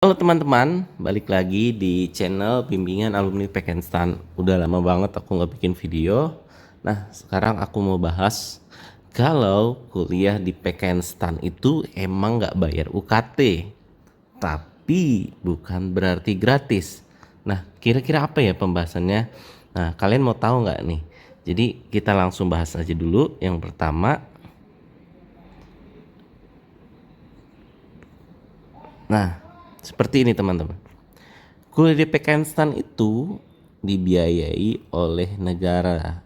Halo teman-teman, balik lagi di channel bimbingan alumni Pekenstan. Udah lama banget aku nggak bikin video. Nah, sekarang aku mau bahas kalau kuliah di Pekenstan itu emang nggak bayar UKT, tapi bukan berarti gratis. Nah, kira-kira apa ya pembahasannya? Nah, kalian mau tahu nggak nih? Jadi kita langsung bahas aja dulu. Yang pertama, nah seperti ini teman-teman. Kuliah di Pekenstan itu dibiayai oleh negara.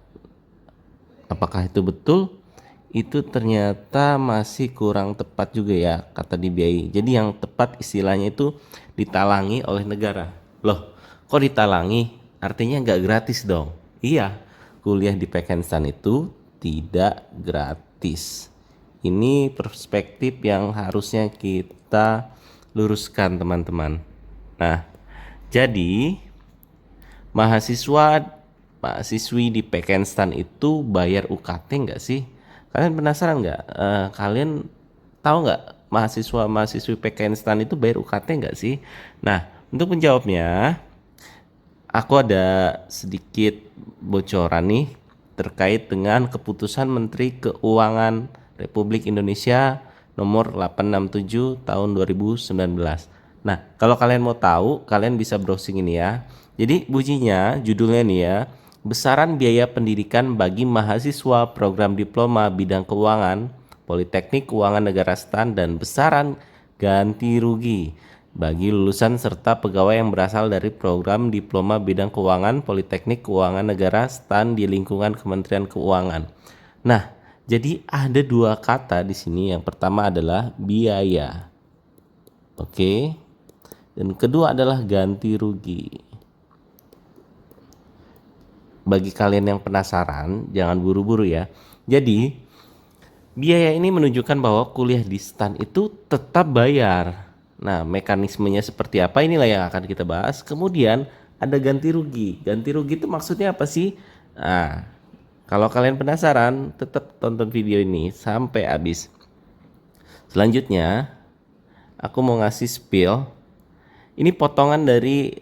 Apakah itu betul? Itu ternyata masih kurang tepat juga ya kata dibiayai. Jadi yang tepat istilahnya itu ditalangi oleh negara. Loh, kok ditalangi? Artinya nggak gratis dong. Iya, kuliah di Pekenstan itu tidak gratis. Ini perspektif yang harusnya kita luruskan teman-teman. Nah, jadi mahasiswi di Pekenstan itu bayar UKT nggak sih? Kalian penasaran nggak? Kalian tahu nggak mahasiswi Pekenstan itu bayar UKT nggak sih? Nah, untuk menjawabnya, aku ada sedikit bocoran nih terkait dengan keputusan Menteri Keuangan Republik Indonesia nomor 867 tahun 2019. Nah, kalau kalian mau tahu, kalian bisa browsing ini ya. Jadi bunyinya, judulnya nih ya, besaran biaya pendidikan bagi mahasiswa program diploma bidang keuangan, Politeknik Keuangan Negara STAN, dan besaran ganti rugi bagi lulusan serta pegawai yang berasal dari program diploma bidang keuangan, Politeknik Keuangan Negara STAN di lingkungan Kementerian Keuangan. Nah, jadi ada dua kata di sini. Yang pertama adalah biaya. Oke. Dan kedua adalah ganti rugi. Bagi kalian yang penasaran, jangan buru-buru ya. Jadi, biaya ini menunjukkan bahwa kuliah di STAN itu tetap bayar. Nah, mekanismenya seperti apa inilah yang akan kita bahas. Kemudian ada ganti rugi. Ganti rugi itu maksudnya apa sih? Nah, kalau kalian penasaran, tetap tonton video ini sampai habis. Selanjutnya, aku mau ngasih spill. Ini potongan dari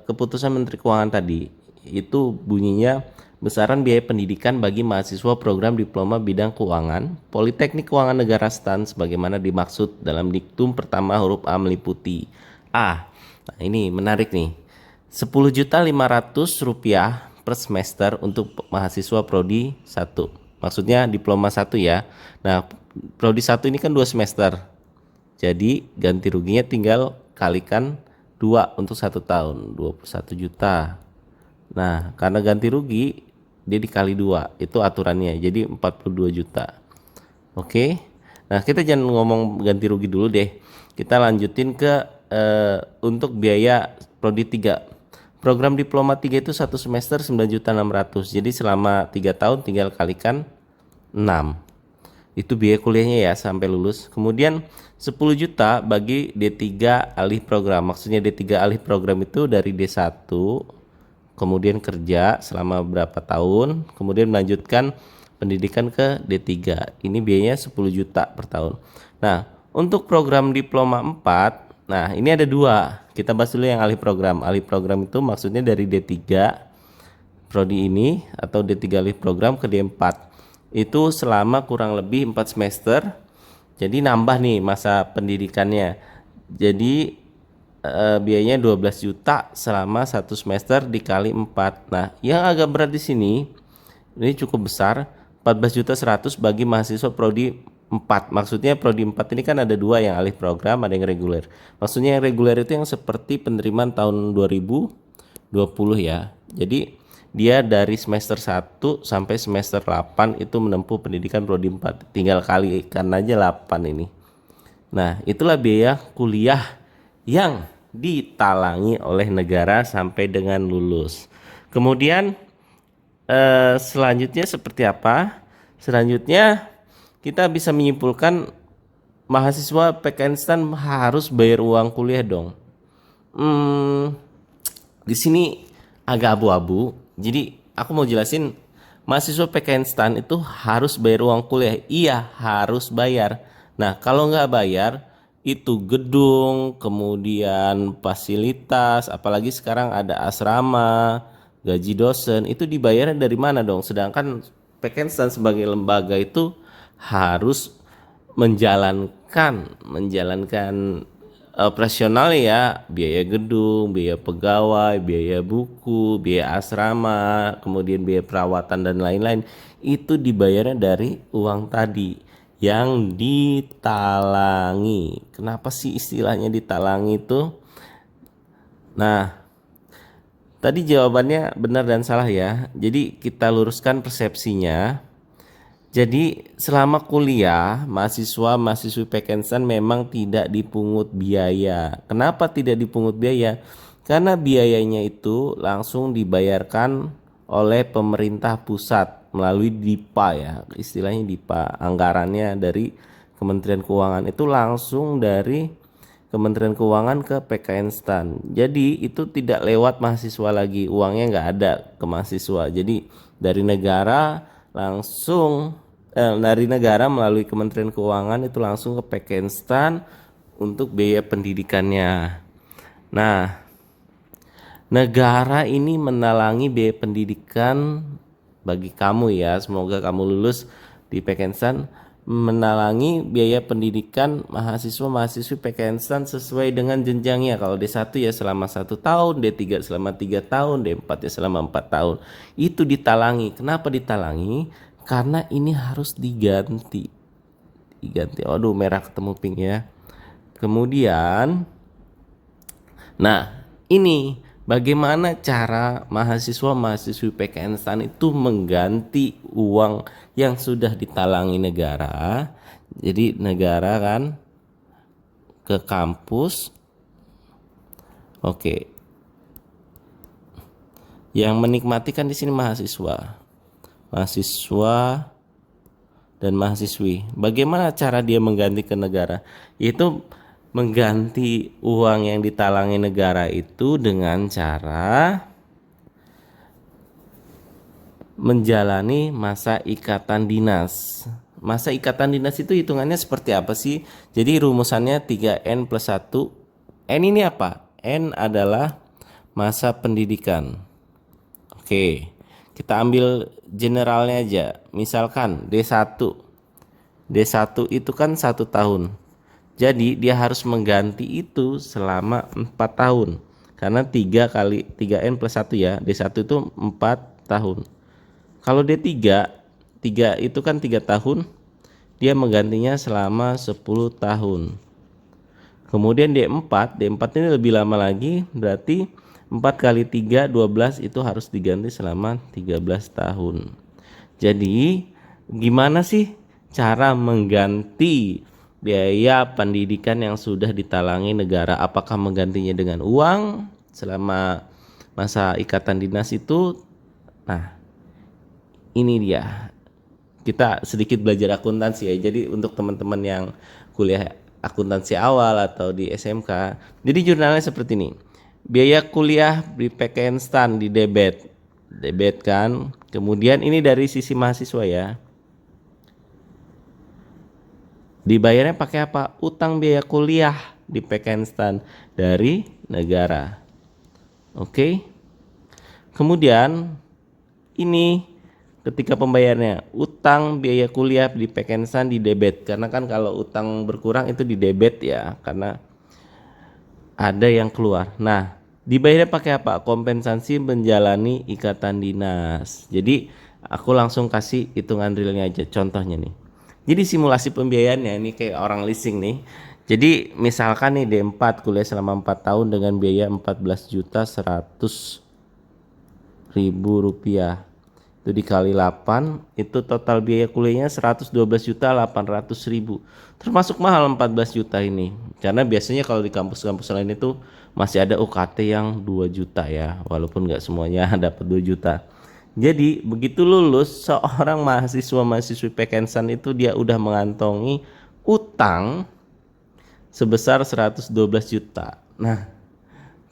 keputusan Menteri Keuangan tadi. Itu bunyinya besaran biaya pendidikan bagi mahasiswa program diploma bidang keuangan, Politeknik Keuangan Negara STAN sebagaimana dimaksud dalam diktum pertama huruf A meliputi A. Nah, ini menarik nih. Rp10.500 per semester untuk mahasiswa prodi 1. Maksudnya diploma 1 ya. Nah, prodi 1 ini kan 2 semester. Jadi ganti ruginya tinggal kalikan 2 untuk 1 tahun, 21 juta. Nah, karena ganti rugi dia dikali 2, itu aturannya. Jadi 42 juta. Oke. Nah, kita jangan ngomong ganti rugi dulu deh. Kita lanjutin ke untuk biaya prodi 3. Program diploma 3 itu 1 semester 9.600.000. Jadi selama 3 tahun tinggal kalikan 6. Itu biaya kuliahnya ya sampai lulus. Kemudian 10 juta bagi D3 alih program. Maksudnya D3 alih program itu dari D1 kemudian kerja selama berapa tahun, kemudian melanjutkan pendidikan ke D3. Ini biayanya 10 juta per tahun. Nah, untuk program diploma 4, nah ini ada dua. Kita bahas dulu yang alih program. Alih program itu maksudnya dari D3 prodi ini atau D3 alih program ke D4. Itu selama kurang lebih 4 semester. Jadi nambah nih masa pendidikannya. Jadi biayanya 12 juta selama 1 semester dikali 4. Nah, yang agak berat di sini ini cukup besar, 14.100.000 bagi mahasiswa prodi 4. Maksudnya prodi 4 ini kan ada dua, yang alih program, ada yang reguler. Maksudnya yang reguler itu yang seperti penerimaan tahun 2020 ya. Jadi dia dari semester 1 sampai semester 8 itu menempuh pendidikan prodi 4. Tinggal kalikan aja 8 ini. Nah, itulah biaya kuliah yang ditalangi oleh negara sampai dengan lulus. Kemudian selanjutnya seperti apa? Selanjutnya kita bisa menyimpulkan mahasiswa Pekenstan harus bayar uang kuliah dong. Di sini agak abu-abu. Jadi aku mau jelasin, mahasiswa Pekenstan itu harus bayar uang kuliah. Iya, harus bayar. Nah, kalau nggak bayar itu gedung, kemudian fasilitas, apalagi sekarang ada asrama, gaji dosen, itu dibayarnya dari mana dong? Sedangkan Pekensan sebagai lembaga itu harus menjalankan operasional ya, biaya gedung, biaya pegawai, biaya buku, biaya asrama, kemudian biaya perawatan dan lain-lain, itu dibayarnya dari uang tadi yang ditalangi. Kenapa sih istilahnya ditalangi itu? Nah, tadi jawabannya benar dan salah ya. Jadi kita luruskan persepsinya. Jadi selama kuliah, mahasiswa-mahasiswi Pekensan memang tidak dipungut biaya. Kenapa tidak dipungut biaya? Karena biayanya itu langsung dibayarkan oleh pemerintah pusat melalui DIPA ya, istilahnya DIPA. Anggarannya dari Kementerian Keuangan itu langsung dari Kementerian Keuangan ke PKN STAN. Jadi itu tidak lewat mahasiswa lagi, uangnya nggak ada ke mahasiswa. Jadi dari negara langsung dari negara melalui Kementerian Keuangan itu langsung ke PKN STAN untuk biaya pendidikannya. Nah, negara ini menalangi biaya pendidikan bagi kamu ya. Semoga kamu lulus di PKN STAN, menalangi biaya pendidikan mahasiswa-mahasiswi PKN STAN sesuai dengan jenjangnya. Kalau D1 ya selama 1 tahun, D3 selama 3 tahun, D4 ya selama 4 tahun. Itu ditalangi. Kenapa ditalangi? Karena ini harus diganti. Aduh, merah ketemu pink ya. Kemudian, nah ini bagaimana cara mahasiswa-mahasiswi PKN STAN itu mengganti uang yang sudah ditalangi negara. Jadi negara kan ke kampus. Oke. Yang menikmati kan di sini mahasiswa dan mahasiswi. Bagaimana cara dia mengganti ke negara? Itu mengganti uang yang ditalangi negara itu dengan cara menjalani masa ikatan dinas. Masa ikatan dinas itu hitungannya seperti apa sih? Jadi rumusannya 3N plus 1. N ini apa? N adalah masa pendidikan. Oke, kita ambil generalnya aja. Misalkan D1 itu kan 1 tahun. Jadi dia harus mengganti itu selama 4 tahun. Karena 3N plus 1 ya. D1 itu 4 tahun. Kalau D3 itu kan 3 tahun. Dia menggantinya selama 10 tahun. Kemudian D4 ini lebih lama lagi, berarti 4 kali 3 12 itu harus diganti selama 13 tahun. Jadi gimana sih cara mengganti biaya pendidikan yang sudah ditalangi negara? Apakah menggantinya dengan uang selama masa ikatan dinas itu? Nah, ini dia. Kita sedikit belajar akuntansi ya. Jadi untuk teman-teman yang kuliah akuntansi awal atau di SMK, jadi jurnalnya seperti ini. Biaya kuliah di PKN STAN di debit kan. Kemudian ini dari sisi mahasiswa ya. Dibayarnya pakai apa? Utang biaya kuliah di PKN STAN dari negara. Oke. Kemudian ini ketika pembayarannya, utang biaya kuliah di PKN STAN di debit. Karena kan kalau utang berkurang itu di debit ya, karena ada yang keluar. Nah, dibayarnya pakai apa? Kompensasi menjalani ikatan dinas. Jadi aku langsung kasih hitungan realnya aja. Contohnya nih. Jadi simulasi pembiayaannya ini kayak orang leasing nih. Jadi misalkan nih D4 kuliah selama 4 tahun dengan biaya 14.100.000 rupiah. Itu dikali 8, itu total biaya kuliahnya 112.800.000. Termasuk mahal 14 juta ini. Karena biasanya kalau di kampus-kampus lain itu masih ada UKT yang 2 juta ya, walaupun nggak semuanya dapat 2 juta. Jadi begitu lulus, seorang mahasiswa-mahasiswi PKN STAN itu dia udah mengantongi utang sebesar 112 juta. Nah,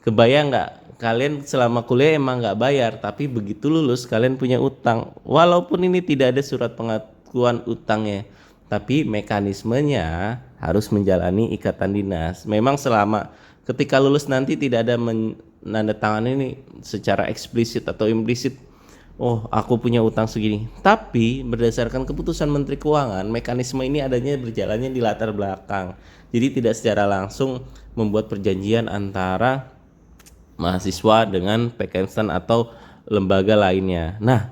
kebayang nggak? Kalian selama kuliah emang nggak bayar, tapi begitu lulus kalian punya utang. Walaupun ini tidak ada surat pengakuan utangnya, tapi mekanismenya harus menjalani ikatan dinas. Memang selama ketika lulus nanti tidak ada menandatangani ini secara eksplisit atau implisit, oh aku punya utang segini. Tapi berdasarkan keputusan Menteri Keuangan, mekanisme ini adanya berjalannya di latar belakang. Jadi tidak secara langsung membuat perjanjian antara mahasiswa dengan Pekenstan atau lembaga lainnya. Nah,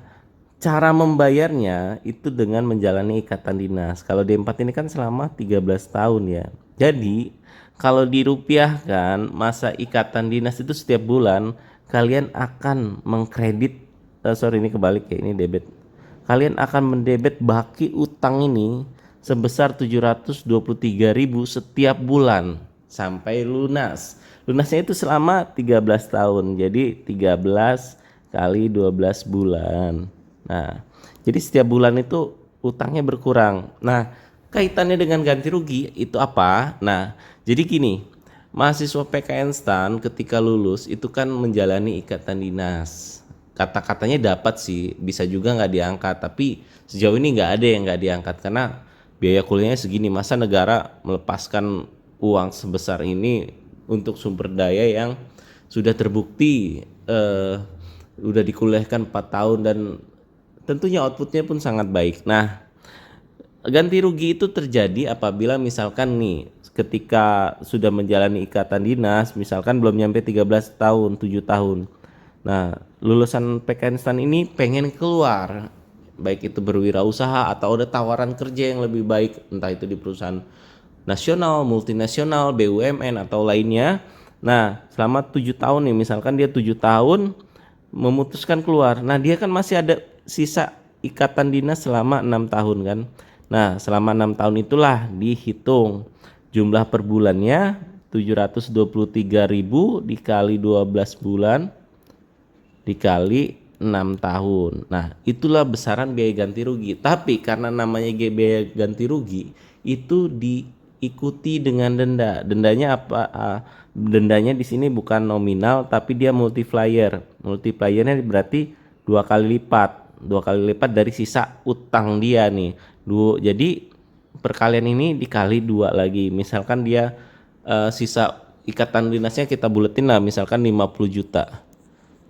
cara membayarnya itu dengan menjalani ikatan dinas. Kalau D4 ini kan selama 13 tahun ya. Jadi, kalau dirupiahkan masa ikatan dinas itu setiap bulan kalian akan mengkredit ini kebalik ya, ini debit. Kalian akan mendebet baki utang ini sebesar 723.000 setiap bulan sampai lunas. Lunasnya itu selama 13 tahun. Jadi 13 kali 12 bulan. Nah, jadi setiap bulan itu utangnya berkurang. Nah, kaitannya dengan ganti rugi itu apa? Nah, jadi gini, mahasiswa PKN STAN ketika lulus itu kan menjalani ikatan dinas. Kata-katanya dapat sih, bisa juga nggak diangkat. Tapi sejauh ini nggak ada yang nggak diangkat karena biaya kuliahnya segini. Masa negara melepaskan uang sebesar ini untuk sumber daya yang sudah terbukti udah dikuliahkan 4 tahun dan tentunya outputnya pun sangat baik. Nah, ganti rugi itu terjadi apabila misalkan nih ketika sudah menjalani ikatan dinas, misalkan belum nyampe 13 tahun, 7 tahun. Nah, lulusan PKN STAN ini pengen keluar, baik itu berwirausaha atau ada tawaran kerja yang lebih baik, entah itu di perusahaan nasional, multinasional, BUMN atau lainnya. Nah, selama 7 tahun nih, misalkan dia 7 tahun memutuskan keluar. Nah, dia kan masih ada sisa ikatan dinas selama 6 tahun kan. Nah, selama 6 tahun itulah dihitung jumlah per bulannya 723.000 dikali 12 bulan dikali 6 tahun. Nah, itulah besaran biaya ganti rugi. Tapi karena namanya biaya ganti rugi itu diikuti dengan denda. Dendanya apa? Dendanya di sini bukan nominal tapi dia multiplier. Multipliernya berarti 2 kali lipat dari sisa utang dia nih. Jadi perkalian ini dikali 2 lagi. Misalkan dia sisa ikatan dinasnya kita buletin lah, misalkan 50 juta.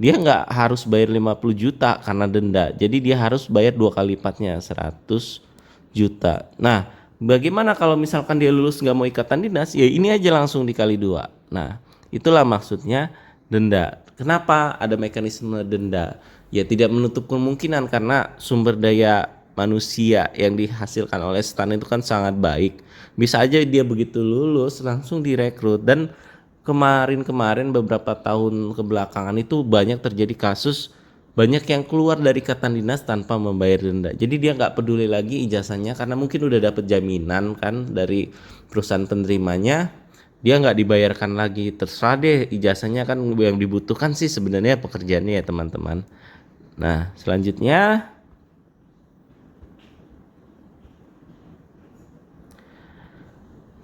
Dia nggak harus bayar 50 juta karena denda. Jadi dia harus bayar 2 kali lipatnya, 100 juta. Nah, bagaimana kalau misalkan dia lulus nggak mau ikatan dinas? Ya ini aja langsung dikali 2. Nah, itulah maksudnya denda. Kenapa ada mekanisme denda? Ya tidak menutup kemungkinan karena sumber daya manusia yang dihasilkan oleh STAN itu kan sangat baik. Bisa aja dia begitu lulus langsung direkrut. Dan kemarin beberapa tahun kebelakangan itu banyak terjadi kasus banyak yang keluar dari ikatan dinas tanpa membayar denda. Jadi dia nggak peduli lagi ijazahnya karena mungkin udah dapet jaminan kan dari perusahaan penerimanya. Dia nggak dibayarkan lagi, terserah deh ijazahnya kan. Yang dibutuhkan sih sebenarnya pekerjaannya ya teman-teman. Nah, selanjutnya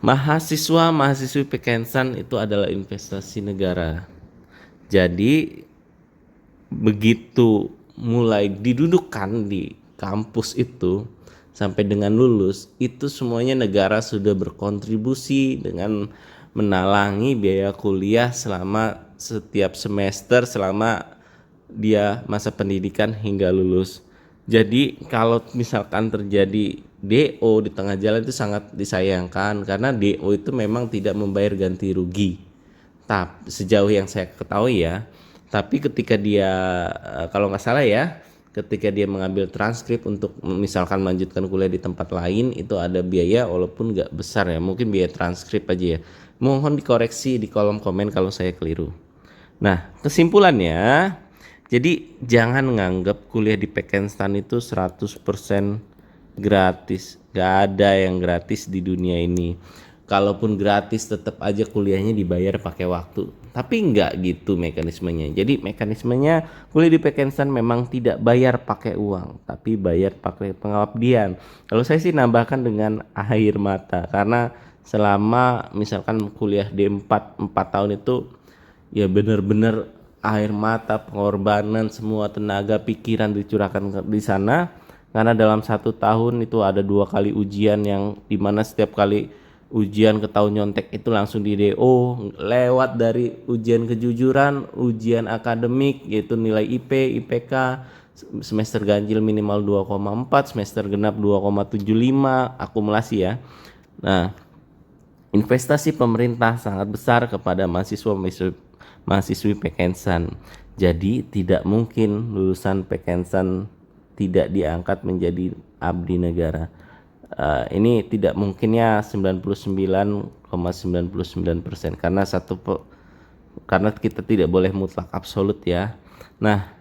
mahasiswa-mahasiswi PKN STAN itu adalah investasi negara. Jadi begitu mulai didudukkan di kampus itu sampai dengan lulus itu semuanya negara sudah berkontribusi dengan menalangi biaya kuliah selama setiap semester selama dia masa pendidikan hingga lulus. Jadi kalau misalkan terjadi DO di tengah jalan itu sangat disayangkan karena DO itu memang tidak membayar ganti rugi. Tapi sejauh yang saya ketahui ya, tapi ketika dia kalau nggak salah ya, ketika dia mengambil transkrip untuk misalkan melanjutkan kuliah di tempat lain itu ada biaya walaupun nggak besar ya, mungkin biaya transkrip aja ya. Mohon dikoreksi di kolom komen kalau saya keliru. Nah, kesimpulannya, jadi jangan nganggap kuliah di PKN STAN itu 100% gratis. Gak ada yang gratis di dunia ini. Kalaupun gratis tetap aja kuliahnya dibayar pakai waktu. Tapi enggak gitu mekanismenya. Jadi mekanismenya kuliah di PKN STAN memang tidak bayar pakai uang, tapi bayar pakai pengabdian. Kalau saya sih nambahkan dengan air mata karena selama misalkan kuliah D4 4 tahun itu ya benar-benar air mata, pengorbanan, semua tenaga, pikiran dicurahkan di sana. Karena dalam 1 tahun itu ada 2 kali ujian yang dimana setiap kali ujian ketahuan nyontek itu langsung di DO, lewat dari ujian kejujuran, ujian akademik yaitu nilai IP, IPK, semester ganjil minimal 2,4, semester genap 2,75, akumulasi ya. Nah, investasi pemerintah sangat besar kepada mahasiswi Pekensan. Jadi tidak mungkin lulusan Pekensan tidak diangkat menjadi abdi negara. Ini tidak mungkinnya 99,99% karena kita tidak boleh mutlak absolut ya. Nah,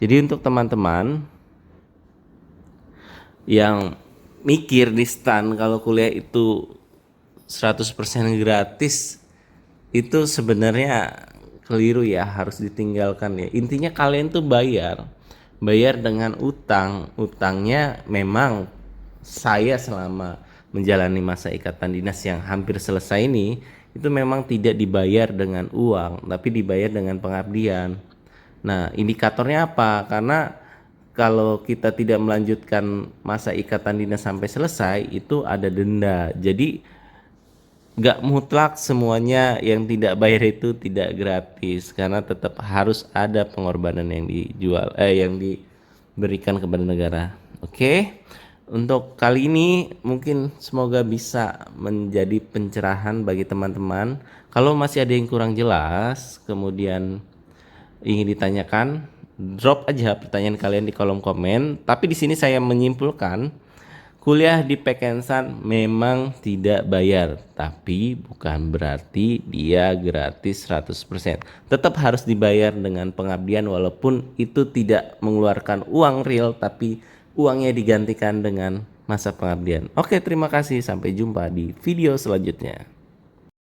jadi untuk teman-teman yang mikir di STAN kalau kuliah itu 100% gratis, itu sebenarnya keliru ya, harus ditinggalkan ya. Intinya kalian tuh bayar dengan utangnya memang saya selama menjalani masa ikatan dinas yang hampir selesai ini itu memang tidak dibayar dengan uang tapi dibayar dengan pengabdian. Nah, indikatornya apa? Karena kalau kita tidak melanjutkan masa ikatan dinas sampai selesai itu ada denda. Jadi nggak mutlak semuanya yang tidak bayar itu tidak gratis karena tetap harus ada pengorbanan yang yang diberikan kepada negara. Oke. Untuk kali ini mungkin semoga bisa menjadi pencerahan bagi teman-teman. Kalau masih ada yang kurang jelas, kemudian ingin ditanyakan, drop aja pertanyaan kalian di kolom komen. Tapi di sini saya menyimpulkan, kuliah di Pekensan memang tidak bayar, tapi bukan berarti dia gratis 100%. Tetap harus dibayar dengan pengabdian walaupun itu tidak mengeluarkan uang real, tapi uangnya digantikan dengan masa pengabdian. Oke, terima kasih. Sampai jumpa di video selanjutnya.